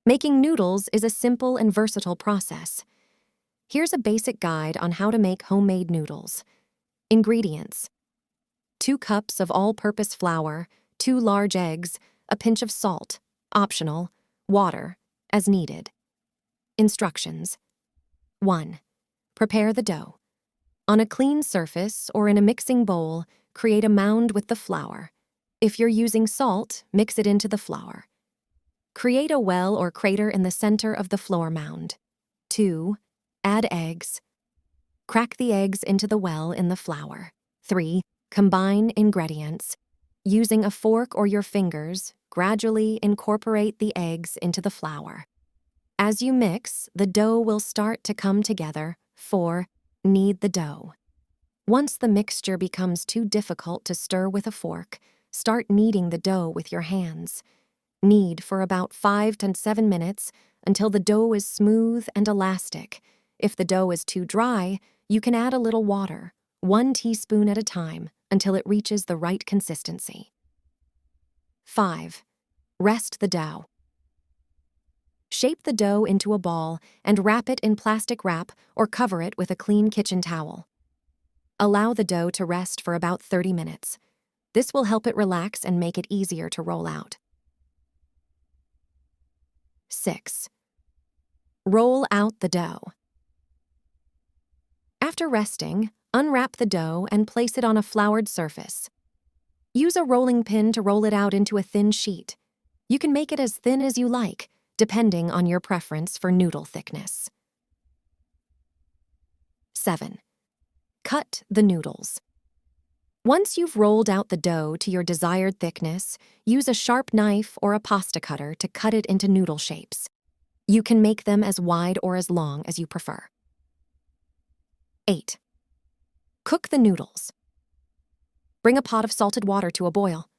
Making noodles is a simple and versatile process. Here's a basic guide on how to make homemade noodles. Ingredients: 2 cups of all-purpose flour, 2 large eggs, a pinch of salt, optional, water, as needed. Instructions: 1. Prepare the dough. On a clean surface or in a mixing bowl, create a mound with the flour. If you're using salt, mix it into the flour. Create a well or crater in the center of the flour mound. 2. Add eggs. Crack the eggs into the well in the flour. 3. Combine ingredients. Using a fork or your fingers, gradually incorporate the eggs into the flour. As you mix, the dough will start to come together. 4. Knead the dough. Once the mixture becomes too difficult to stir with a fork, start kneading the dough with your hands. Knead for about 5 to 7 minutes until the dough is smooth and elastic. If the dough is too dry, you can add a little water, 1 teaspoon at a time, until it reaches the right consistency. 5. Rest the dough. Shape the dough into a ball and wrap it in plastic wrap or cover it with a clean kitchen towel. Allow the dough to rest for about 30 minutes. This will help it relax and make it easier to roll out. 6. Roll out the dough. After resting, unwrap the dough and place it on a floured surface. Use a rolling pin to roll it out into a thin sheet. You can make it as thin as you like, depending on your preference for noodle thickness. 7. Cut the noodles. Once you've rolled out the dough to your desired thickness, use a sharp knife or a pasta cutter to cut it into noodle shapes. You can make them as wide or as long as you prefer. 8. Cook the noodles. Bring a pot of salted water to a boil.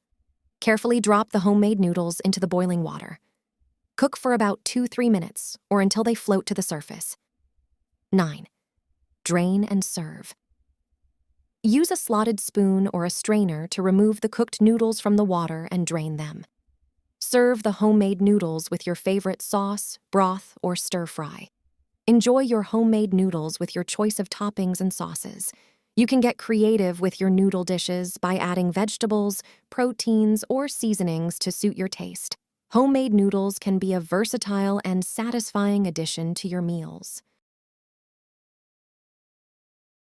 Carefully drop the homemade noodles into the boiling water. Cook for about 2-3 minutes, or until they float to the surface. 9. Drain and serve. Use a slotted spoon or a strainer to remove the cooked noodles from the water and drain them. Serve the homemade noodles with your favorite sauce, broth, or stir-fry. Enjoy your homemade noodles with your choice of toppings and sauces. You can get creative with your noodle dishes by adding vegetables, proteins, or seasonings to suit your taste. Homemade noodles can be a versatile and satisfying addition to your meals.